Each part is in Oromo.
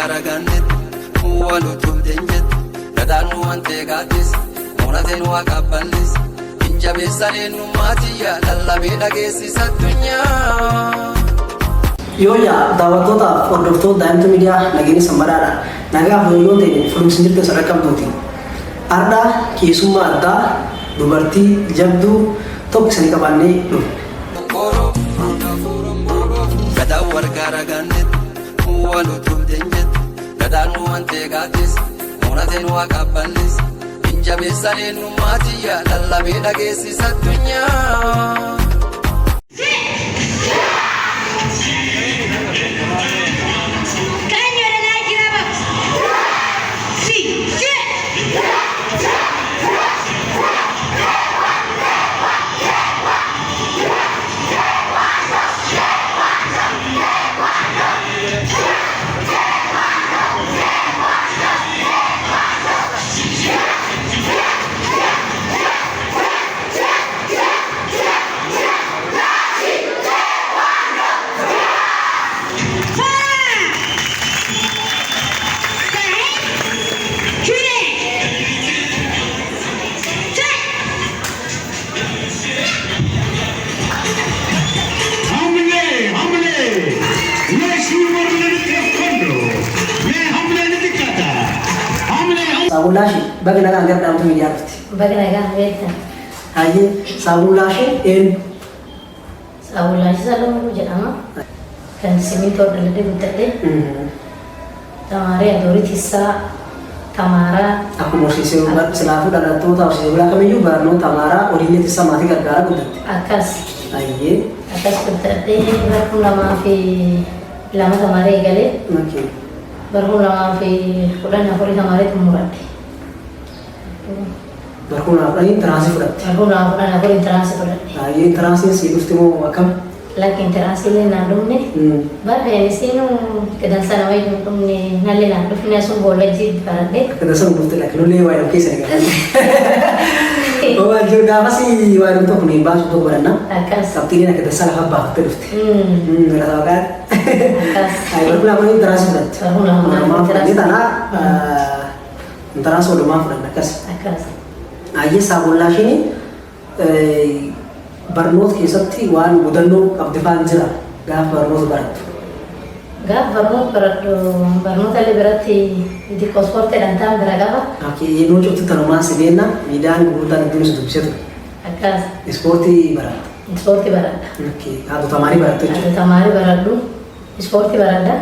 wargaragannet walutum denjet dadanu ante gatis monaten waqaballis injabesalen numatiya lallabe dhageessisa addunyaa. Yoya daawwattoota hordoftoota Daa'imtuu Miidiyaa nageenya sambaraadha. Nagaa hojii ta'e furuumsi jirtu sadarkaa qabduuti. Arda keessummaa addaa dubartii jabduu tokko isanii qabannee dhufu. Gadaan wargaragannet walutum denjet dadanu ante gatis monaten waqaballis injabesalen numatiya lallabe dhageessisa addunyaa. Sabulashi bagna kan gar Daa'imtuu Miidiyaa irratti. Bagna kan beektan. Hayyee sabulashi Sabulashi Salomon jedhama. Kan simintoo dalagee guddate. Tamaaree adooritiisaa tamaaraa. Akkuma horsiisee silaafuu dhalattoota horsiisee bulaa kamiyyuu barnoo tamaaraa oliineetisaa maatii gargaaraa guddatte. Akkas. Hayyee. Akkas guddate barkuu lamaa fi lama tamaaree eegalee. Barkuu lamaa fi kudhan afurii tamaaree xumuradhe. Barkuu lamaa fudhanii intiransii fudhatte. Barkuu lamaa kudhan afurii intiransii fudhadhe. Hayyee intiransiin sii dhufti moo akkam? Lakki intiransii illee naan dhumne. Barreen isiinu kidansa nama hin dhumne nallee naan dhufne sun boolajjii baradhe. Kidansa hin dhufte lakki lollee waa keessa ni gaafate. Waajjirri gaafasii waa dhumta kun hin baasu tokko baranna. Akkas. Qabxiin akka kidansa lafa baafatte dhufte. Galataa waqaadha. Akkas. Barkuu lamaa intiransii fudhatte. Barkuu lamaa fudhatte tanaa intiransii walumaa fudhanna akkas. Akkas. Hayyee sabulaashiin barnoota keessatti waan mudannoo qabdi faan jira gaafa barnoota barattu. Gaafa barnoota baradhu barnoota illee biratti xiqqoo ispoortiidhaan ta'an bira qaba. Yeroo cufti tanumaan si beenna miidiyaan gurgurtaan iddoo nuti dubbisatu. Akkas. Ispoortii baratta. Ispoortii baradha. Haatu tamaarii barattu jechuudha. Haatu tamaarii baradhu ispoortii baradha.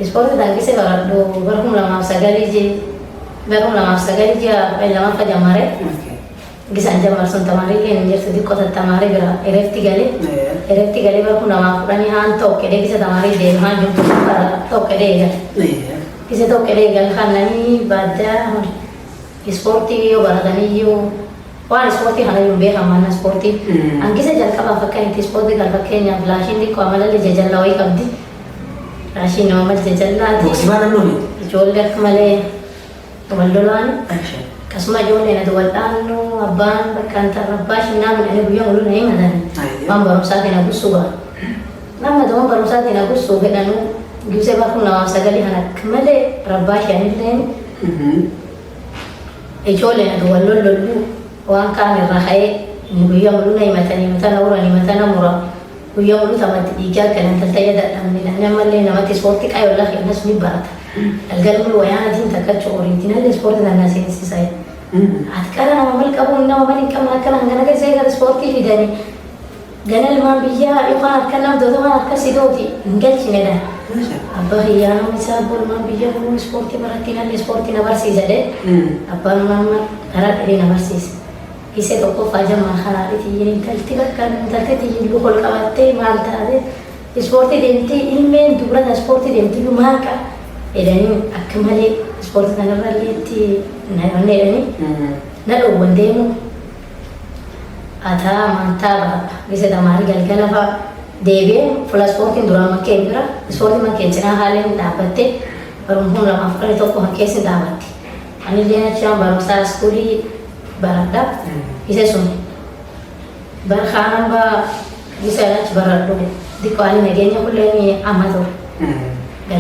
Ispoortii taangisee baradhu barkuma lamaaf sagalii ji'a lamaaffa jammaree. Gisaan jammar sun tamaarii illee hin jirtu xiqqoo tattamaaree bira ereefti galee barkuu lamaaf fudhanii haan tokkedee gisa tamaarii deemaa jirtu tokkedee eegale. Gisa tokkedee eegale kannanii baaddaa ispoortii yoo barataniyyuu waan ispoortii kana yoo beekaman ispoortii hangisa jalqabaaf akkanitti ispoortii kan fakkeenyaaf laashiin xiqqoo amalallee jajallaa wayii qabdi. Laashiin nama mal jajallaati. Boksibaa namnooni. Ijoollee akka malee waldolaani. Kasuma ijoolleen ati wal'aannu abbaan bakka abbaa shinnaa midhaanii guyyaa mul'uu na himatani. Waan barumsaatiin agussuu bara. Namni tokko barumsaatiin agussuu fedhanuu gibsee barkuu lamaaf sagalii kan akka malee rabbaa shanilleen ijoolleen ati wal lollollu waan kaan irra ha'ee guyyaa mul'uu na himatanii matana uranii matana mura guyyaa mul'uu tamatti dhiigaa galan taltayya dadhabnedha. Namallee namatti ispoortii qaayoo lafa innas ni barata. Galgalmul wayaanatiin takkachuu oriitinallee ispoortii tanaa seensisaa. Ati qara nama mal qabu nama mal hin qabne akkana hangana keessee gara ispoortii fidanii gana ilmaan biyyaa yookaan akka namtoota waan akkasii ta'uti hin galchinedha. Abbaa hiyyaa namni isaa abbaa ilmaan biyyaa kun ispoortii barattinallee ispoortii na barsiisadhe abbaan ilmaan karaa dhibee na barsiise. Isee tokkoffaa jammaa karaa dhitiyyeen intalti bakka intalti tiyyiin lukol qabattee maal taate ispoortii deemtee ilmeen dubrata ispoortii deemtee maal qaba jedhanii akka malee ispoortii kanarrallee itti na jedhanii na dhowwan deemu ataa amantaa baradha. Gisa tamaarii galgala fa'a deebi'ee fuula ispoortiin duraan makkeen bira ispoortii makkeen cinaa haaleen dhaabbattee barumsuun lamaaf fudhanii tokko fakkeessi dhaabatte. Anillee achaan barumsaa iskuulii baradha. Gisa sun barxaan ba bisa achi baradhu xiqqoo haalli nageenya kulleen amma ta'u.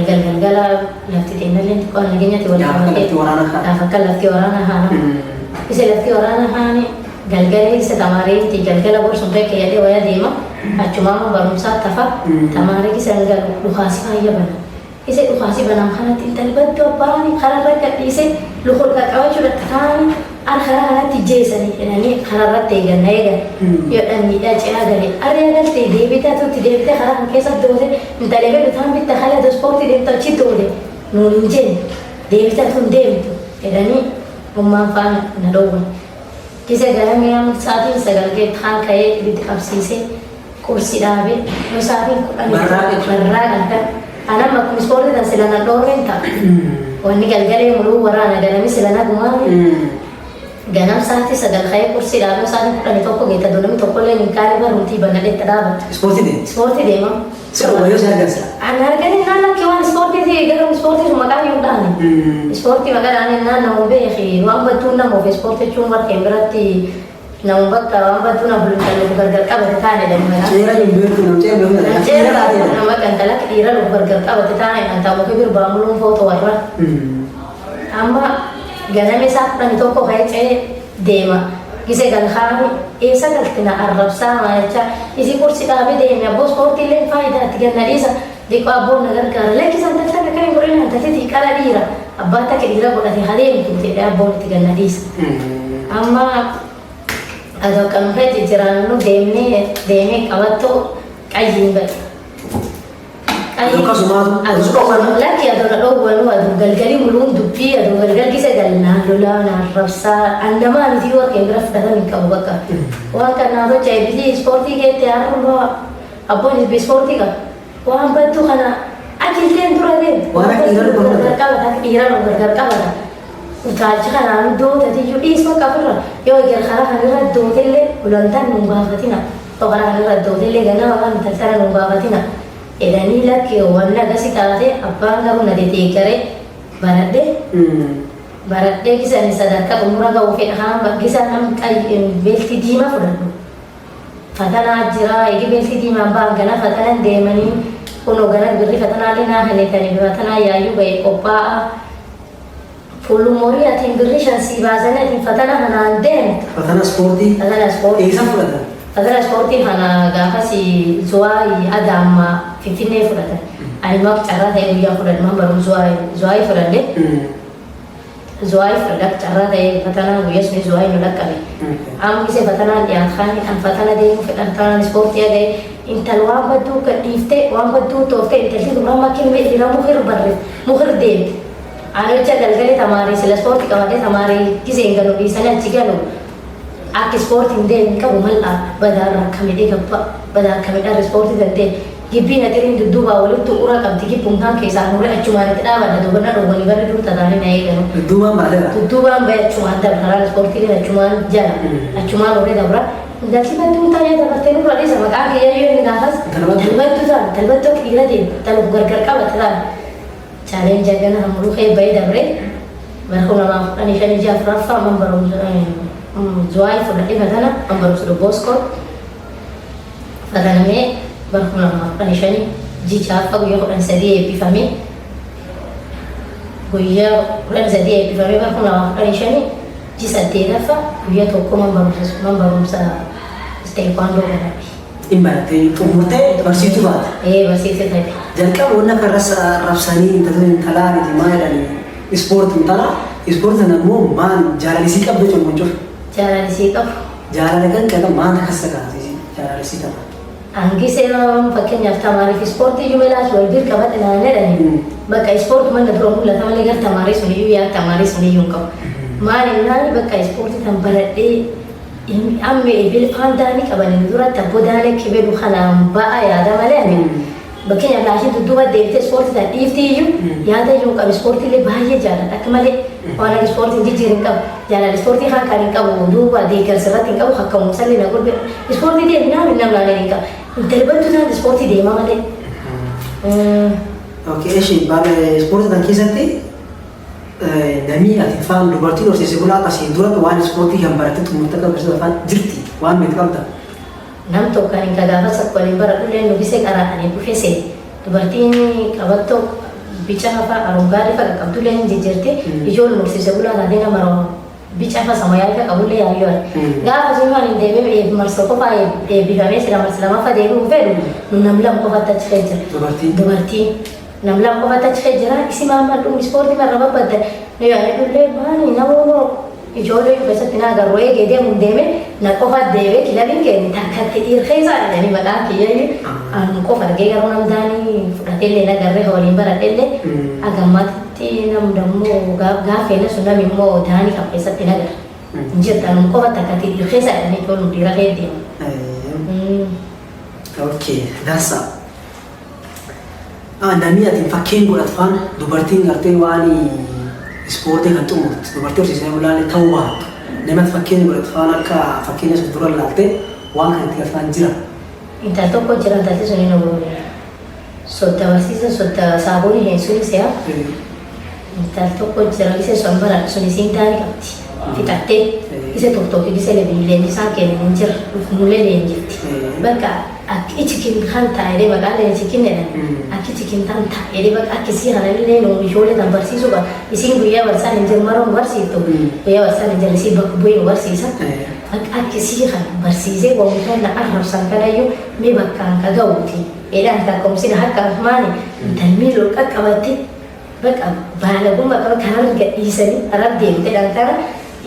galgala lafti teenallee xiqqoo nageenyatti wal qabatee akka lafti waraana haana isa lafti waraana haani galgalee isa tamaareetti galgala borsum beekee yadee waya deema achumaama barumsaa tafa tamaaree isa galu dhukaasi faayya bana isa dhukaasi banaan kanatti intalbatti abbaani kararra gadhiise lukul qaqqabachuudhaatti taa'anii karaa kanatti jeesanii jedhanii kararratti eeganna eegan yoodhaan miidhaa ce'aa galee aree galtee deebitee karaa kan keessa doote intalee gadi taan bitta haala ispoortii deemtu achi doote nuun hin jenne deebitee tun deemtu jedhanii ummaan faana na dhoowwan. Kisa garamee sa'aatiin sagalgee kaan ka'ee ibitti qabsiisee qursi dhaabee yoo sa'aatiin kudhan barraa kan anam akkuma ispoortii tan sila na dhoorreen ta'a. Wanni galgalee muluu waraana ganami sila na gumaame. Ganam sa'aatii sagal ka'ee qursi dhaabee sa'aatiin kudhanii tokko geetta doonami tokkollee hin kaane barumtii banadheetta dhaabata. Ispoortii deema. Wayyoo si argansa. Ana arganii naannoo waan ispoortii garuu ispoortii sun maqaan yoo dhaane. Ispoortii maqaan naannoo beeki waan battuun namuuf ispoortii jechuun warqeen biratti namu bakka waan battuun abuluun gargar qabate taane dhammaa. Seera hin beeku nam seera beeku nama kan talak dhiira lu gargar qabate taane kan ta'u muki birbaa muluun footoo warra. Amma ganame isaa kudhanii tokko ka'ee ce'ee deema. Gise galhaani eessa galtina arrabsaa maacha isi kursi dhaabee deeme abboo ispoortiilee faayidaatti gannadhiisa dhiqoo abboon na gargaara lakkisan tattaka kan hin godhin hantatiti qala dhiira abbaa takka dhiira godhate hadeemtu jedhee abboon itti gannadhiisa. Amma adoo kan fedhe jiraannu deemee qabattoo qayyiin bade. Laki adoo na dhoowwanu adoo galgalii muluun dubbii adoo galgal gisa galnaa lolaa na arrabsaa andamaa miti warqeen bira fudhatan hin qabu bakka waan kanaa tocha eebitii ispoortii keetti haaruu abboon ispoortii qaba waan battu kana akilteen dura deemu dhiira nu gargar qabata utaalchi kanaan dootatiyyuu dhiisma qabirra yoo eger karaa kanirra dootellee ulantaan nu baafatina yoo karaa kanirra dootellee ganama waan taltara nu baafatina edanii lakki wanna gasi taate abbaan garuu na deeggaree baradhee gisan sadarkaa umura ga'uu fedha haan gisan nam beelti diimaa fudhadhu fatanaa jira egi beelti diimaa ba'an gana fatanan deemanii kunoo gana birri fatanaallee naa haneetanii fatanaa yaayyuu ba'e qophaa'a fuullumorii atiin birri shansii baasanii atiin fatana hanaan deemtu fatana ispoortii eessan fudhatan fatana ispoortii kana gaafas zuwaayii adaammaa finfinnee fudhatan ani maq carraa ta'e guyyaa fudhadhumaan baruu zuwaayii fudhadhe zuwaayii fudhadhe carraa ta'e fatanaa guyyaa suni zuwaayii nu dhaqqabe amma gisee fatanaan dhiyaatan kan fatana deemu fedhan tanaan ispoortii aga'e intal waan badduu gadhiiftee waan badduu tooftee intalli duraa makkin meedhira mukir deemte ani jecha galgalee tamaarii sila ispoortii qabatee tamaarii giseen ganu dhiisanii achi galu akka ispoortii hin deemne qabu mal'aa badaarra akka midhee gabba badaa akka midhaan ispoortii dandee gibbii natiriin dudduubaa walitti uraa qabdi gibbuun kan keessaa nurre achumaan itti dhaabadha dubanna dhowwanii barri dur tataanii na eeganu dudduubaan bahe achumaan dabra ispoortiin achumaan jala achumaan uree dabra intalli badduun taa'ee dabartee nurra dhiisa maqaa kiyyaa yoo inni gaafas talbattu ta'a talbattu akka dhiira deemu taluuf gargar qabate ta'a challenge agana hamuru kee bahe dabre barkuu namaaf dhanii shanii jaafuraffaa man barumsa zuwaayii fudhadhee fatana man barumsa dubbooskoon fatanamee barkuu namaaf dhanii shanii jichaaffa guyyaa 13 eebbifamee guyyaa 13 eebbifamee barkuu namaaf dhanii shanii ji 8ffa guyyaa tokko man barumsa teekwaandoo godhame. Imbarattee xumurtee barsiisuu baate. Barsiisee ta'e. Jalqaba wanna kan rabsanii intalaa miti maa jedhanii ispoortii intalaa ispoortii sana immoo maan jaalalisii qabdu jechuun jaalalisii qabu. Jaalala kan qabu maanta kassa kaasee jaalalisii qaba. Angisee fakkeenyaaf tamaariif ispoortii iyyuu meelaas wal bir qabadhe naan jedhanii bakka ispoortii manna dura mul'ata malee gar tamaarii sun iyyuu yaa tamaarii sun iyyuu hin qabu. Maali naani bakka ispoortii tan baradhee amme bilfaan daanii qabanii duratti abboo daanii kibelu kanaan ba'a yaada malee ani bakkeenya laashii dudduuba deebitee ispoortii tan dhiiftii iyyuu yaada iyyuu qabu ispoortiilee baay'ee jaalladha akka malee waan akka ispoortiin jijjiirin qabu jaalala ispoortii kan kan hin qabu duuba deeggarsa irratti hin qabu akka muumsallee na godhe ispoortii deemu namni namni hin qabu intalbattu isaan ispoortii deema malee. Okay, ishee baala ispoortii tan keessatti namni ati faan dubartiin horsiisee bulaa akkasii dura waan ispoortii kan baratte xumurte qabsiisa afaan jirti waan meeqa qabda. Nam tokkan hin kagaafas akka waliin baradhullee nu gisee qaraa'anii dhufese dubartiin qabattoo bicha apa arungaari fa'a qabdullee hin jijjiirti ijoollee mursiise bulaa taatee nama bicha apa sama yaa'ii qabullee yaa'ii gaafa jimaan hin deemee marsoo qofaa eebbifamee sila marsilama fa deebi'uu fedhu nam lama qofatti achi kee jira dubartiin nam lama qofatti achi kee jira isi maammadhu ispoortii marra babbadde nu yaa'ee dhullee maani namoo ijoollee keessatti na agarru eegee deemuun deeme na qofa deebe kilabiin keenya takkatti dhiirkee isaa jedhanii maqaan kiyyayyuu an qofa argee garuu namdaanii fudhateellee nagarree waliin baradheellee agammaatti namdammoo gaafeena sun nami immoo daanii kan keessatti nagarra jirta an qofa takkatti dhiirkee isaa jedhanii ijoollee dhiirkee deemu. Okay, that's namni ati fakkiin godhatfaan dubartiin gartee waan ispoortii kan xumurtu dubartii horsiisee bulaalee ta'uu baattu namatti fakkiin godhatfaan akka fakkiin sun dura laaltee waan kan itti galfaan jira. Intal tokko jira intalti sun hin ooluu sotta barsiisa sotta saabuunii hin sunisee intal tokko jira isee sun baradhu sun isiin taa'anii qabdi fixattee isee tokko isee lebiileen isaan kennan hin jira nulee leen jirti bakka akka ichikin kan taa'ee maqaan ichikin jedhan akka ichikin kan taa'ee bakka akka isii kanallee nu ijoollee kan barsiisu qaba isiin guyyaa barsaan hin jiru maroo barsiiftu guyyaa barsaan hin jiru isii bakka bu'ee barsiisa bakka akka isii kan barsiisee wantoota na arrabsan kanayyuu mee bakkaan ka ga'uuti edhaan takkumsina harka maani intalmii lol qaqqabatti bakka baalagummaa qaba kanarra gadhiisanii arab deemteedhaan kana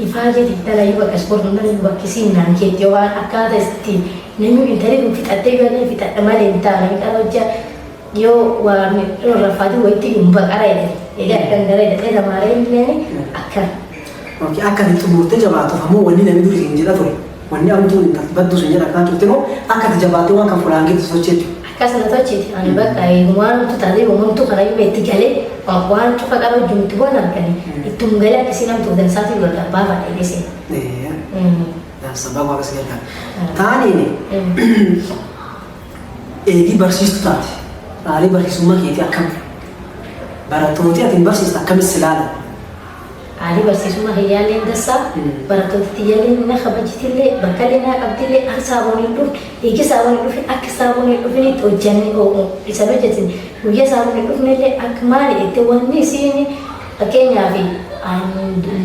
ifaa jedhi dalayyuu bakka ispoortii malee bakkisiin naan keetti waan akkaataa itti namni intalli kun fixattee yoo fixadha malee hin taane miidhaan hojjaa yoo waan rafaatii wayitti hin baqara jedhan dangara jedhee tamaaree illee akka. Akka itti xumurtee jabaatuuf ammoo wanni namni durii hin jedha ture wanni amtuun baddu sun jedha akkaan turte immoo akka itti jabaatee waan kan fulaan geessu socheetu. Akkasuma tocheeti ani bakka waan taatee uummamtu kanayyuu itti galee waan cufa qaba itti waan arganii ittuma galee akkasii namtu dansaati lolaa baafaa dheedhesee. Sababa akkas galtan. Taaniin eegii barsiistu taate haalli barsiisummaa keetii akkam barattooti ati barsiista akkamis ilaala? Haalli barsiisummaa hiyyaaleen dassaa barattooti tiyyaaleen na kabajitillee bakkallee na qabdillee akka saabuuniin dhufu eegi saabuuniin dhufin akka saabuuniin dhufinitti hojjannee isa hojjetin guyyaa saabuuniin dhufinillee akka maali itti wanni isiin fakkeenyaaf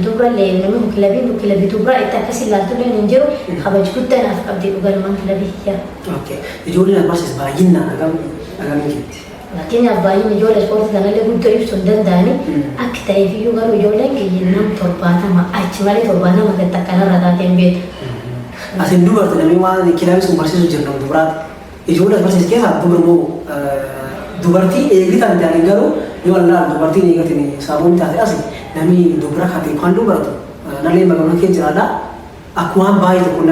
dubrallee namni kilabii dubraa itti akkasii ilaaltullee hin jiru kabaji guddanaaf qabdee dhugalumaan kilabii hiyyaa. Ijoolleen barsiis baay'inaan agamii jirti. Fakkeenyaaf baay'inni ijoollee ispoortii kanallee guddoo ibsuu hin danda'anii akka ta'eef iyyuu garuu ijoolleen keenya torbaatama achi malee torbaatama gatti akkanarra taateen beeku. Asin dubarte namni waan kilabii sun barsiisu jiru dubaraati. Ijoollee barsiis keessaa dubarmoo dubartii eegii kan ta'anii garuu yoo ilaalu dubartiin eegatiin saabuun taate asi namni dubara kaatee kan dubartu nalee magaalaa keessa jiraadha akkuma baay'ee tokko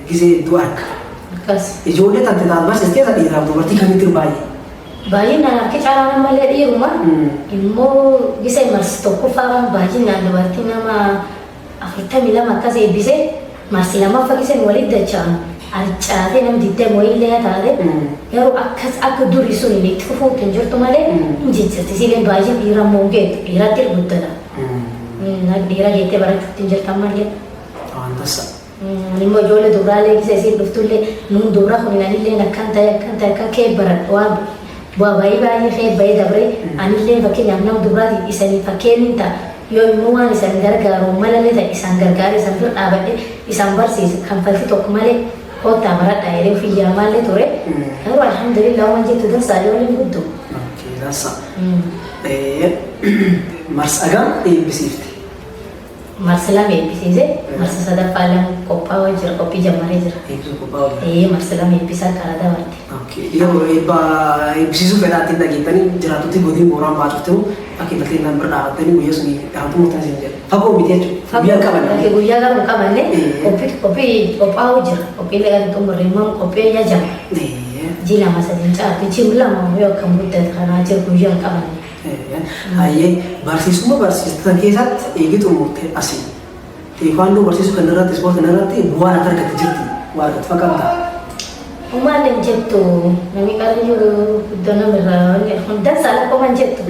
gisee du'a akka. Ijoollee tante taate barsiis keessa dhiiraaf dubartii kamitti baay'ee. Baay'inaan akka caalaa malee dhiiruma immoo gisee marsi tokkoffaa baay'inaan dubartii nama 42 akkas eebbisee marsi lammaffaa giseen walitti dacha'an arcaatee nam diddee mooyillee taate garuu akkas akka durii sun itti fufuutti hin jirtu malee hin jijjiirti sileen baay'ee dhiira moongeetu dhiiratti guddata. Dhiira jettee barachuutti hin jirtan malee. Immoo ijoollee dubraalee gisee isiin dhuftullee nuun dubra kuninanillee akkan ta'e akka kee baradhu waan bu'aa baay'ee kee baay'ee dabree anillee fakkeenyaaf nama dubraati isanii fakkeenyi ta'a yoo immoo waan isaan gargaaru malallee ta'e isaan gargaare isaan bira dhaabadhe isaan barsiise kanfaltii tokko malee kottaa baradhaa jedhee ofiyyaa maallee ture garuu alhamdulillah waan jettu dansaa ijoolleen guddoo. Marsagam eebbisiifte. Marsi lama eebbisiise marsi sadaffaa lama qophaa'aa jira qophii jammaree jira. Marsi lama eebbisaa karaa dabarte. Yeroo eebbisiisuu fedhaatti dhageettanii jiraatutti godin booraan baatutti akka bakka inni bira dhaabbatanii guyyaa sun dhaabatu murtaan isin jedha. Fagoo miti jechuudha. Guyyaa qabanne. Guyyaa qabu qabanne qophii qophaa'uu jira. Qophii leegalii xumurree immoo qophii ajajama. Ji lama sadii caatu ji lama yoo akkam guddate kanaa jiru guyyaa qabanne. Hayyee barsiisummaa barsiisota keessatti eegii xumurte asii. Teekwaandoo barsiisuu kan irratti ispoortii kan irratti bu'aan akka argatte jirti. Waa argatu fakkaata. Umaaleen jettu namni qarri jiru iddoo namirraa dansaa lakkoofan jettu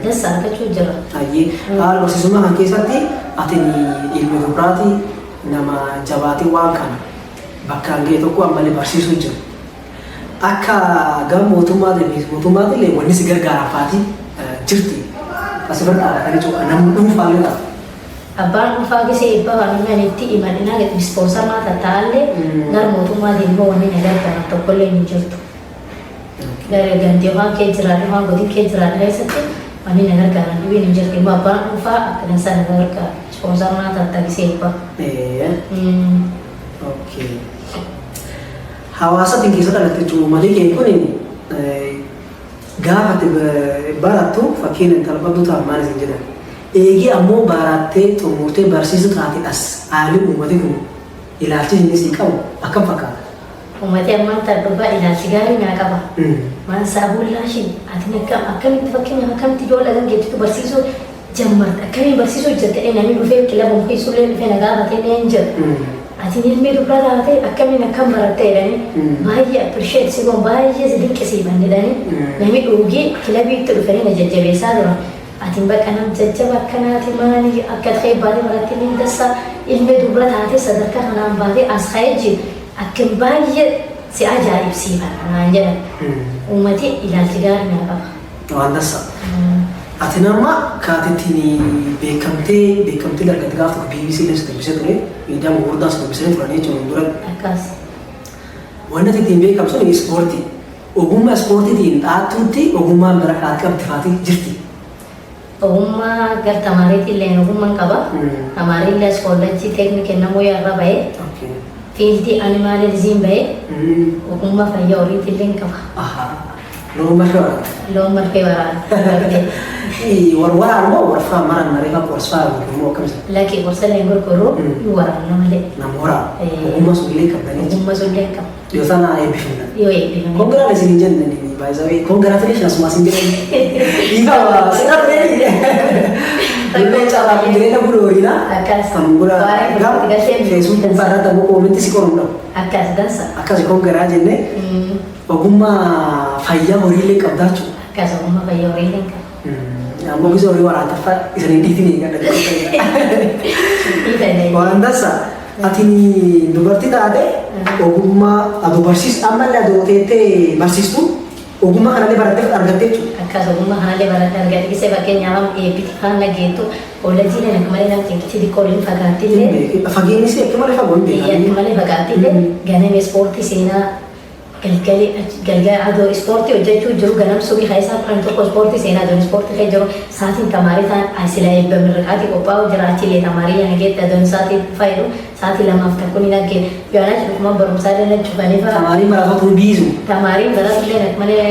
dansaa argachuu jira. Hayyee haala barsiisummaa kan keessatti ati ilmi dubaraati nama jabaatee waan kana bakka ga'e tokko ammallee barsiisuu jiru. Akka gama mootummaatillee wanni si gargaara faati jirti. Asirratti kan jechuudha namni dhuunfaa yoo ta'u. Abbaan dhuunfaa gisee eebbaa waan itti imalinaa gadi ispoonsaraa tattaallee gara mootummaatiin immoo wanni na gargaaran tokkollee hin jirtu. Gara gandee waan kee jiraadha waan godin kee jiraadha keessatti wanni na gargaaran dhibiin hin jirti immoo abbaan dhuunfaa akka dansaa na gargaara ispoonsaraa tattaa gisee eebbaa. Okay. Hawaasa keessa dhalatte jechuun malee kee kun gaafa barattu fakkiin intala qabdu ta'a maal isin jedhan. Eegi ammoo barattee xumurtee barsiisu taate as haalli uummati kun ilaalchi inni sii qabu akkam fakkaata? Uummati ammaan dhugaa ilaalchi gaarii naa qaba. Waan saabullaa shi ati akkamitti fakkeenyaaf akkamitti ijoollee geettitu barsiisuu jammarta akkamiin barsiisuu jirtee namni dhufee kilaba mukiisullee dhufee na gaafatee dhiyeen jira. Ati ilmi dubra taatee akkamiin akkam barattee jedhanii baay'ee appirisheet si goon baay'ee si dinqisiifan jedhanii namni dhuugii kilabiitti dhufanii na jajjabeessaa turan. Atiin bakka nam jajjaba akkanaati maali akka ta'e baatee barattee ni dassaa ilmi dubra taatee sadarkaa kanaan baatee as ka'ee jiru akkan baay'ee si ajaa'ibsiifan naan jedhan. Uummati ilaalchi gaarii naa qaba. Waan dassaa. Ati nama kaatittiin beekamtee argatte gaafa BBC illee si dubbisee ture miidiyaa gurguddaa si dubbisee turanii jechuun dura. Akkas. Wanti ati ittiin beekamtu ni ispoortii. Ogummaa ispoortiitiin dhaattuutti ogummaan bira kaatti qabdi jirti. Ogummaa gar tamaariitillee ogummaan qaba. Tamaariillee iskoolleejjii teeknikii namuu yarra bahee. Fiildii animaalizimii bahee. Ogummaa fayyaa horiitillee qaba. Loon marfee waraana. Waraana moo warfaa maran mareefa qorsfaa immoo akkamisa? Laki qorsallee gurguruu waraana malee. Nama waraana. Ogummaa sullee qabdanii. Ogummaa sullee qaba. Yoo sana eebbifamna. Yoo eebbifamna. Congratulations hin jennani baay'ee congratulations asumas hin jedhani. Ifa seera tureni. Illee caalaa jireenya buloorinaa. Akkas. Kan gura gaafa Facebook irratti ammoo koomenti si qoruu dhabu. Akkas dansa. Akkas kongaraa jennee ogummaa fayyaa horiilee qabdaa jechuudha. Akkas ogummaa fayyaa horiilee qaba. Ammoo bisa horii waraantaffaa isanii dhiitiin eegadha. Waan dansaa. Ati dubartii taate ogummaa aduu barsiistu ammallee aduu teettee barsiistu ogummaa kanallee barattee argattee jechuudha. Akkas ogummaa kanallee barattee argattee gisee fakkeenyaaf eebbiti kaan nageettu koolleejjiileen akka malee namti xixiqqoo waliin fagaattillee. Fageennis akka malee fagoo hin beekamu. Akka malee fagaattillee ganame ispoortii seenaa galgala aduu ispoortii hojjechuu jiru ganam subii keessaa kan tokko ispoortii seenaa aduu ispoortii kan jiru saatiin tamaarii ta'an asila eebba mirqaati qophaa'u jira achilee tamaarii yana geette aduun saatiin fayyadu saatii lamaaf takkuun hin argine yoona dhuguma barumsaa illee cufanii fa'aa. Tamaarii maraatoon biizu. Tamaarii baratullee malee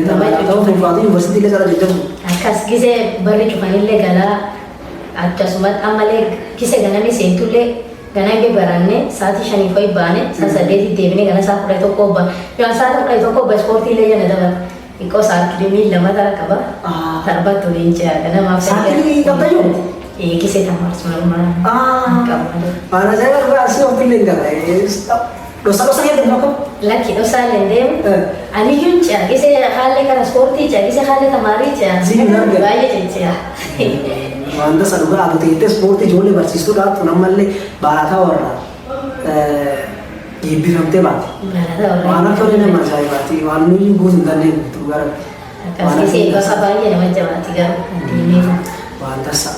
nama ta'uu fuulfaatu yuunivarsiitii illee jala jajjabu. Akkas gisee barri cufanillee galaa akkasumas ammallee gisee ganamii seentullee ganaan baranne saatii shanii fa'i baane saa saddeetii deebine gana saa kudha tokko obba yoo saa kudha tokko obba ispoortii illee jala dabala xiqqoo saarkilimii lama tara qaba tarbattu leenji'a ganamaaf saarkilii qabda yoo gisee tamaarsu normaal qaba. Para saya berhasil waktu ini enggak dosa-dosa yang dilakukan laki dosa yang dem ani yunca gisee halle kan ispoortii ja gisee halle tamaarii ja baay'ee jecha. Wanta saduga atau tidak seperti jole barsiistu dah tu namanya barata warna ibu hamte bat. Mana kau ni nama saya bati, mana ni bos dan ni tu gara. Kasih sih bahasa bayi nama jawab tiga ini. Wanta sa,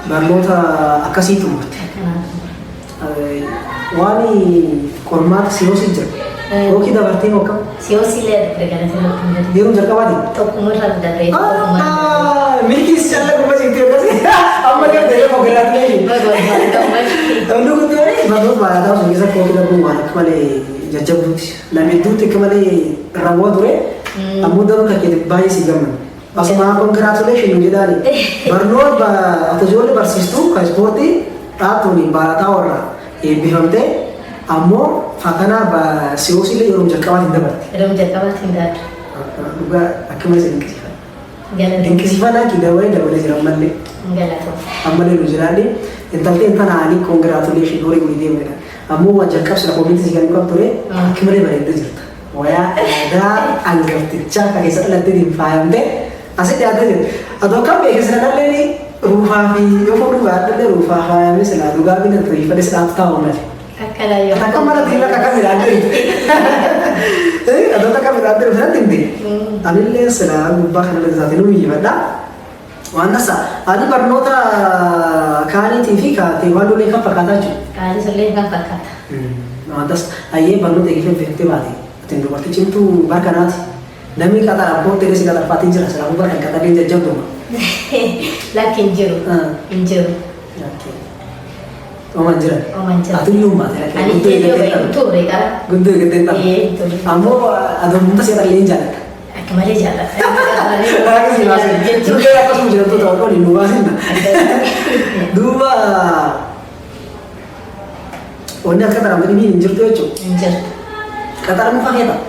berlota akasi tu. Wani kormat siosi jer. Kau kita berarti mau kau? Siosi le regala sih. Dia rumah kerja Tok umur ada dari. Miliki secara kumpulan itu kan? Amma kan dia mau gerak ni. Tahu tu tu ni, bagus banget. Tahu sebenarnya kau kita pun mana kemana jajah bukti. Lama itu tu kemana rawat tu eh. Amu dah nak kita bayi si gaman. Pas maaf congratulations ni dah ni. Bernuat atau jual bersistu kai sporti. Tahu ni barata orang. Bilang te, amu fakana siosi le orang jangkauan tidak berarti. Orang jangkauan tidak. Juga akhirnya sedikit. Dinqisiifannaa lagi dabalee jira ammallee. Ammallee nu jiraani intalli intana ani congratulation horii gudii deemedha. Ammoo jalqabsudha koomiti sigan qab ture akka malee bareedda jirta. Wayaa aadaa hangaftichaa kan keessa dhalattiin faayamte asitti dhiyaatee jirti. Adoo akkam beeksisa dhalleen ruufaa fi yoo fuudhu baadhadhe ruufaa faayamee silaa dhugaa bina turii fadhe silaatu taa'u malee. Akkana yoo. Akka mara tiila akka midhaan Atau tak kami tak terus nanti deh. Anilnya selalu bahkan ada satu numi pada. Wanda sa, ani barnoota kaanii fi kaatee waan dhulee kan fakkaataa jiru. Kaanii sullee kan fakkaata. Wantas ayyee barnoota eegilee beektee baate. Atiin dubartii cimtuu barkanaati. Namni qaxara abbootti dheessi qaxarfaatiin jira silaa barkan qaxareen jajjabduma. Lakki hin jiru. Hin jiru. Oman jira. Oman jira. Atuyyuu baate lakki. Ani keeyyoo bahe turre qara. Guddoo eeggatee ta'a. Ammoo adoomta seera illee jaalladha. Akka malee jaalladha. Juga apa semua jadi tuh apa di luar sih? Dua. Orangnya kata orang ini injur tuh aja. Injur. Kata orang pakai tak?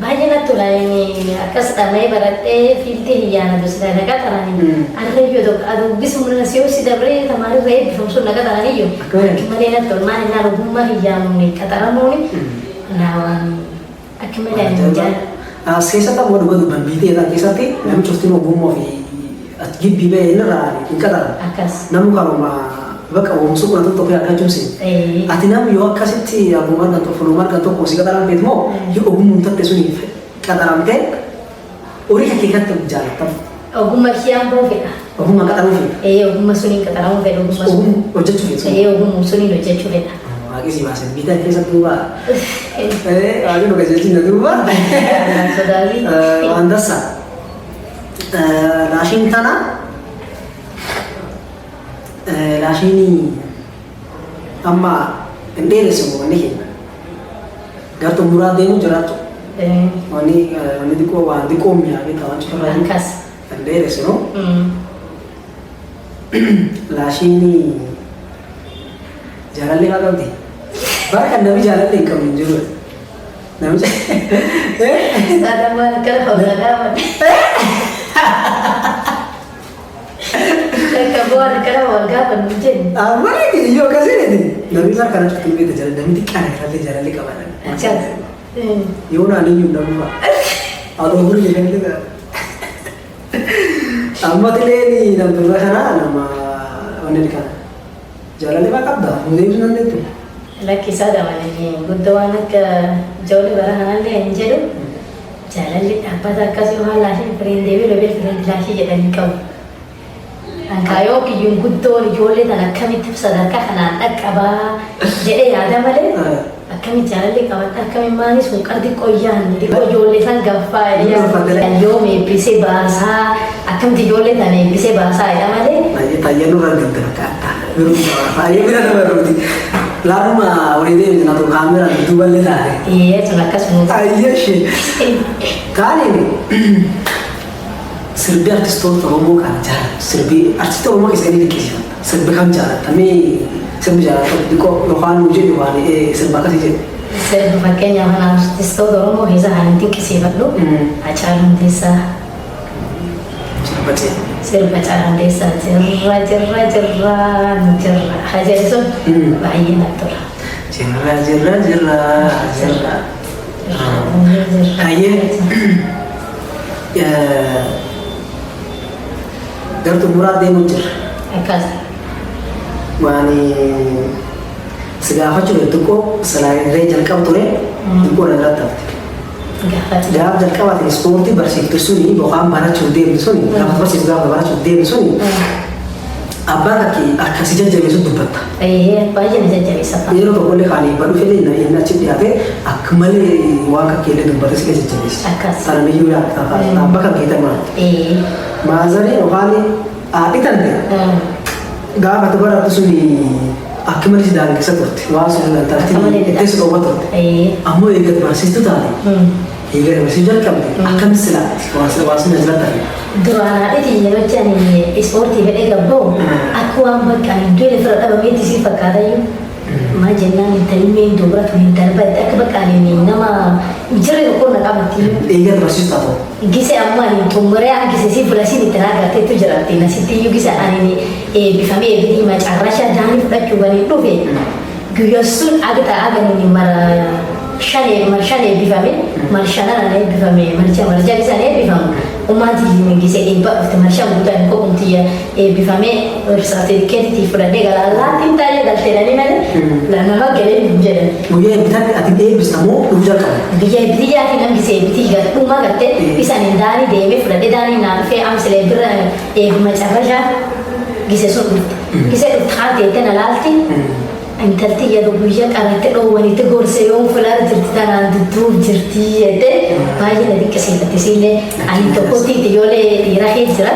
Banyak lah tuh lah ini. Akas tanah ibaratnya filter ya, nah terus ada kata orang ini. Ada lagi tuh, ada bisa mengenai sih dapet tamari rate, fungsi nak kata orang ini. Kemarin tuh mana naruh rumah yang nih kata orang ini. Nawan. Akhirnya jalan. Sesa tak mau dua bambiti ya, kisah ti, namun cuma bumbu fi, gibbi be ini rari, kata. Akas. Namun kalau baka umusuk nanti tuh kayak kacung sih. Ati namun yo kasih ti, aku mar nanti fulumar kantor kosi kata orang petmo, yo ogum muntah pesuni, kata orang pet, ori hakikat tuh jalan tam. Ogum masih yang profit ah. Ogum kata orang fit. Ogum masunin kata orang fit, ogum masunin. Ogum ojek cuci. Ogum masunin ojek cuci. Lagi sih masih kita kisah dua. Lagi udah kasih cinta dua. Saudari. Andasa. Lashin tanah. Lashini. Amma endere semua nih. Gartu murah deh muncul tuh. Wani di komia kita wancur lagi. Angkas. Endere semua. Lashini. Jalan lewat nanti. Bahkan nabi jalan lewat kami juga. Nabi ada mana kalau ada. Kabuan kalau warga penunjuk. Apa lagi? Yo kasih nih. Nabi lah karena cuma kita jalan dan di kanan jalan lewat kawan. Acak. Yo nani yo nabi pak. Aduh buru jalan lewat. Amma tileni nabi sana nama mana di kanan. Jalan lewat apa? Mungkin nanti tu. Laki sada mana ni? Guntuan ke jauh berahan le enjeru. Jalan le apa tak kasih orang lahir perindewi lebih lahir jadi kau. Angkayo ki yung guntuan jauh le dan kami tu sadakah kanan akaba. Jadi ada mana? Kami jalan le kawan kami manis sukar di koyan. Di koyan le sang gafai ya. Yo me pise bahasa. Akan di jauh le dan pise bahasa ada mana? Ayo tanya lu orang yang kata. Belum jawab. Ayo kita baru di. Lama orang ini nak tu kamera tu balik dah. Iya, cuma kasih. Ayo sih. Kali ni. Serbi artis tu terlalu kan cara. Serbi artis tu terlalu kisah ni kisah. Serbi kan cara. Tapi serbi cara tu diko lohan muncul lohan serbi kasih je. Serbi pakai yang mana artis tu terlalu kisah nanti kisah baru. Acara desa. Serbi je. Serba cara desa cerah hajar itu bahaya natur. Cerah. Ayah, ya, gartu murah dia muncul. Akas. Wani segala macam itu kok selain rejal kau tu itu ada datang. Jawab dan kawat ini seperti bersih itu suni, bahwa mana cudem itu suni, kalau bersih juga mana cudem suni. Apa lagi akan sih jadi itu tuh betul. Banyak nih jadi siapa? Ini lo boleh kali baru film ini nacip dia apa? Akmali wang kaki itu betul sih jadi. Karena ini juga apa kan kita mah. Mazari orang ini itu nanti. Gak apa tuh baru suni. Akmali sih dalam kisah tuh. Wah sudah nanti itu sudah betul. Amu ingat bersih itu tadi. Iya, masih jalan kami. Akan selat, wawasan jalan tadi. Dua itu yang macam ni, sportif mereka bro. Aku ambil kan dua lepas apa mesti sih perkara itu. Macam ni terima dua berat ni terbaik. Aku berkali ni nama jadi aku nak apa tu? Iya, bersih tahu. Gisi amma ni tumburan gisi sih belasi ni tenaga itu jalan tina sih tiu gisi ani ni bifami ni macam rasa jangan kita cuba ni tu be. Guyosun agak ni mara shane bifami, mar shana ni bifami, mar jadi sana bifam. ummati gisee eebba dhufte marshaa guutaan ko'umtiyya eebbifamee sartiifikeetii fudhadhee gara allaattiin taa'ee galteedhanii malee nama galee hin jedhan. Guyyaa eebbitaatti ati eebbistamoo dhufu jalqaba. Biyyaatii nam gisee eebbitii gadhuumaa gartee isaan hin daanii deemee fudhadhee daanii naa dhufee amsilee bira eebbima carrashaa gisee sun dhufte. Gisee dhufte haa ta'eetti na laalti. Intalti yeroo guyyaa qabatte dhoowwanitti gorsee yoo fuuldura jirti tanaan dudduub jirti jedhee baay'ee na dinqisiifate sillee ani tokkotti ijoollee dhiiraa kee jira.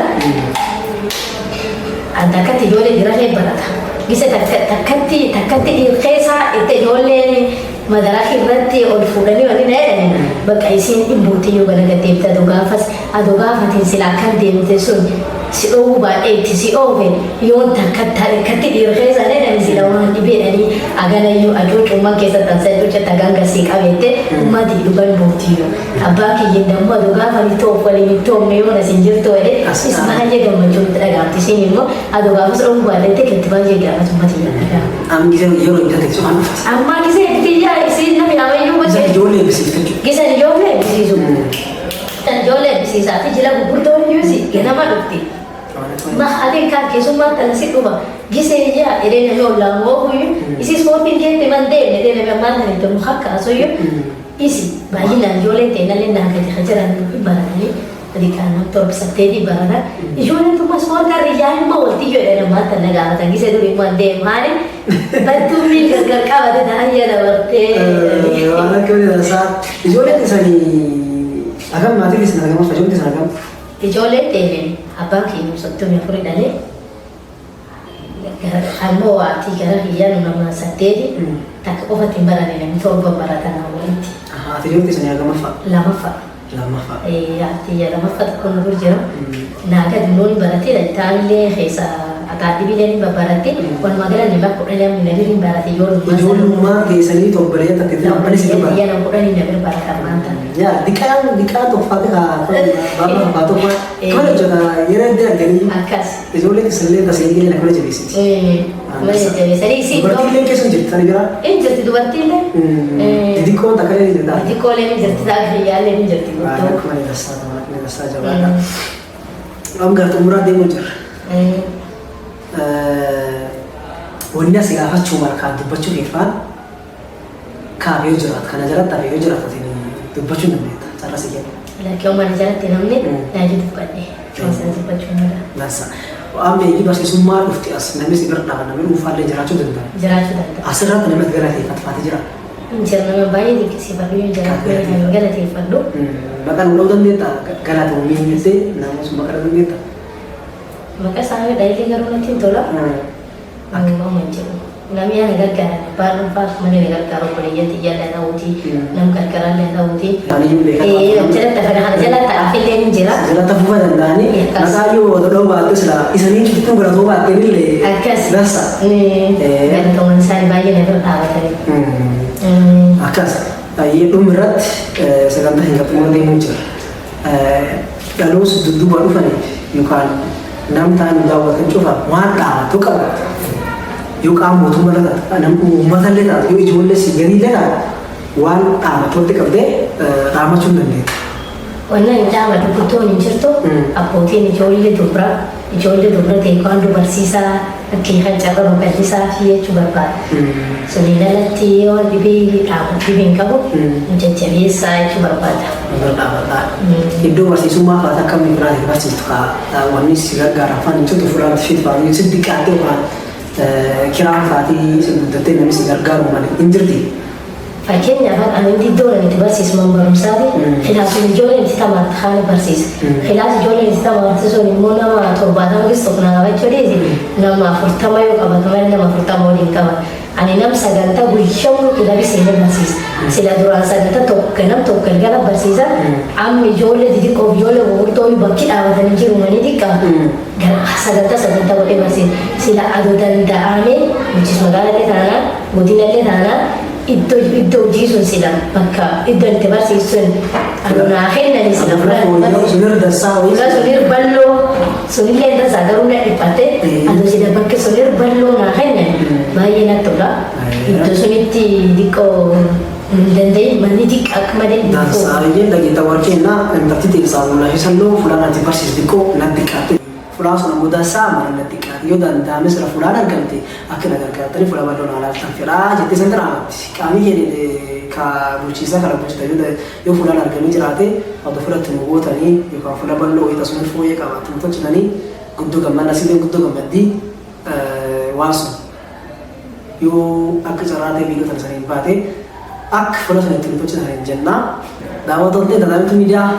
Adda akkatti ijoollee dhiiraa kee barata. Gisa takkatti dhiirkeessaa itti ijoolleen madaraa irratti ol fuudhanii waliin jedhani bakka isiin dhibbuutti yoo galagatteetti adoo gaafatiin silaa kan deemte sun si dhoowwu baay'ee itti si oofe yoo takkatti dhiirkeessaa jedhani sila waan dhibeedhanii aganayyuu aduu cummaa keessatti ansachuucha tagangasii qabeette ummati dhugan buutiyyuu abbaa kiyyin dammoo adoo gaafanii toof waliin itti oomne yoo nasin jirtu jedhe is baay'ee gammachuutti dhagaamti isiin immoo adoo gaafas dhoowwu baadhette ketti baay'ee gaafas ummati dhagaama. Amma gisee yeroo inni taate sun dhufti. Amma gisee biyyaa isiin namni amayyuu gosa ijoollee eebbisiifte jechuudha. Gisee ijoollee eebbisiisu. Ijoollee eebbisiisaa fi jila gurguddoon iyyuusi ganama dhufti. Mahaliin kan keessummaa kan si dhufa gisee ijaa edee namni ollaan moo'uyyuu isi ispoortiin keetti man deemne edee namni ammaan kan itti muka kaasuyyuu isi baay'inaan ijoollee ta'inallee naannoo jiran baratanii rikaan torbisatteetii barata ijoolleen tuma ispoortii riyyaan immoo waltii jedhe namaatti na gaafatan gisee durii man deemaani battuu miil gargar qabate taa'ee dabartee. Waan akka isaa ijoolleen isaanii agam maatii keessan argamas fayyumti isaan argamu. Ijoolleen deemeen abbaan keenya sottomii afurii dhalee ammoo waatii gara hiyyaan nama saddeeti takka qofatti hin baranne namni torba baratanaa walitti. Ati ijoollee isaanii argamaffaa? Lamaffaa. Lamaffaa. Ati lamaffaa tokko nu dur jira. Naaga dunnoon baratee taallee keessa akaadimiileen babbaratti walumaa gala nama kudhanii namni barate ijoollummaa keessanii torbalee takka itti namni si barate. Yana kudhanii namni baratan maanta. Yaa diqaan tokkofaati baaba baatoo kana jala yeroo adda arganii akkas ijoollee keessallee tasee glee lafa jabeessiti. Jabeessanii si dubartiillee keessa jirti tani biraa. Inni jirti dubartiillee. Xixiqqoon takka illee jirti. Xixiqqoolee ni jirti taa'ee yaallee ni jirti. Akka malee dassaa jabaadha. Amma gara xumuraa deemuu jirra. Wanni asii gaafachuu malkaan dubbachuu keessaan kaafee jiraatu kana jalatti hafee yoo jiraatu dubbachuu ni beekta carraa si kennu. Lakkee uummanni jalatti namni yaajii dubbadhee keessaa dubbachuu ni danda'a. Lassa waan beekii barsiisummaa dhufti as namni si bira dhaaban namni dhuunfaallee jiraachuu danda'a. Jiraachuu danda'a. Asirratti namni galateeffatu jira. Nama baay'ee dinqisiifadhu yoo jiraatu galateeffadhu. Maqaan dha'uu dandeetta galatamu miidhagdee namus maqaa dandeetta. Maka isaanii dhaayitee garuu natti hin tola. Uumamu hin jiru. Namni yaana gargaaran baay'een fa'aa malee na gargaaru obboleeyyatti jala ta'uuti nam gargaarallee ta'uuti. Jalatti afaan haala jalatti afillee ni jira. Jalatti afuufa danda'anii maqaa yoo dha'uu baattu sila isanii cuftuu galatoo baattee illee. Akkas. Lassa. Galatoowwan isaanii baay'ee na bira dhaabatanii. Akkas. Baay'ee dhumirratti sagantaa hin qabxummaa deemuu jira. Dhaloos dudduuba dhufaniif yookaan namtaan daawwatan cufa waan dhaabatu qaba. Yookaan mootummaa irratti namni uummatallee taatu yoo ijoollee si gadiillee taatu waan dhaabatu walitti qabdee dhaamachuu hin dandeettu. Wannan dhaaba dubbattoon hin jirtu abbootiin ijoollee dubra ta'e kan dubarsiisaa fakkii kan carra babal'isaa fi jechuu barbaada. Suni lalatti yoo dhibee dhaabachuu hin qabu jajjabeessaa jechuu barbaada. Iddoo barsiisummaa fa'aati akkamii biraatti barsiistu wanni si gargaara afaan hin jirtu furaatti fi fa'aa si diqqaatte yookaan kiraan fa'aatii si guddattee namni si gargaaru malee hin jirti. Fakkeenyaaf ani iddoo itti barsiisu mana barumsaati. Kilaasni ijoolleen itti taphatu haala barsiisa. Kilaasni ijoolleen itti taphatu sun immoo nama 70 gis tokko nama jechuudha. Nama 40 yoo qabatu malee nama 40 waliin qaban. Ani nam sagantaa guyyaa kilabii seenee barsiisa. Sila duraan sagantaa tokko nam tokko galgala barsiisa. Amma ijoollee xixiqqoo ijoollee gurguddoo bakki dhaabatanii jiru manii xiqqaa. Sagantaa godhee barsiisa. Sila aduu danda'amee bulchiinsa magaalaa taanaan godinallee taanaan iddoo hojii sun sila bakka iddoo itti barsiisuun anunaa kennanii sila fudhatan. Sunir balloo sunillee tasaa garuu na dhiphate aduu sila bakka sunir balloo naa kennan baay'ee natti tola. Iddoo sunitti xiqqoo Dandai manidi akmade Dansaayeen dhageetta warqeenna namatti teessaa mul'atu salloo fulaan ati barsiis xiqqoo natti qaate. Fulaan sun ammoo dansaa mana natti qaate yoo danda'ame sira fulaan argamte akka na gargaartanii fuula bal'oon alaaftan fedhaa jettee san diraamatti. Qaamni jedhee ka bulchiisaa kana bulchita yoo fulaan argamee jiraate adda fudhatti nu gootanii yookaan fuula bal'oo wayita sun fooyyee qabaatan tolchinanii guddoo gammadda sibiin guddoo gammaddii waan sun yoo akka carraatee biiloota saniin baate akka fuula sana ittiin tolchitan jennaa daawwattoonni tajaajiltu miidiyaa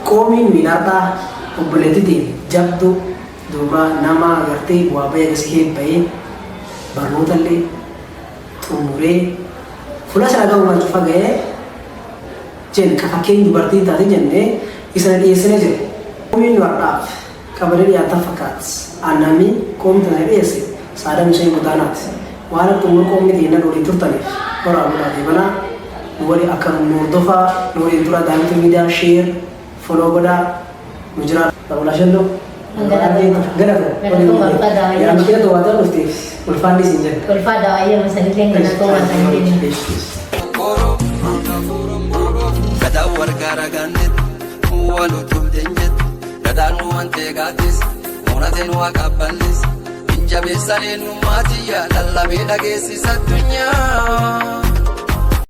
qoomiin miidhaadhaa obboleettiitiin jabdu duuba nama agartee bu'aa bahee gasii bahee barnoota illee xumuree fuula sana ga'u waan cufa ga'ee jenna ka fakkeenya dubartii taate jennee isa dhiyeessine jiru. Qoomiin dubartaaf qabalee dhiyaatan fakkaatu annamii qoomii tana dhiyeesse saadam ishee gutaanaati waan akka umur qoomii dhiyeenya dhoolii turtaniif waraabulaa deebanaa wali akka hordofaa waliin tura daawwitu miidiyaa sheer foloo godhaa nu jira ta'uudha shalloo yaa miidhagina to'ataa dhufteef ulfaanni siin jedha. Ulfaa daawwayyee masalillee gana to'atanii jenna. Gadaan wargaara gaannet waluutuuf deenjet gadaan wantee gaatis muunateen waa qabballis injabeessa eenyummaatiyyaa lallabee dhageessisa addunyaa.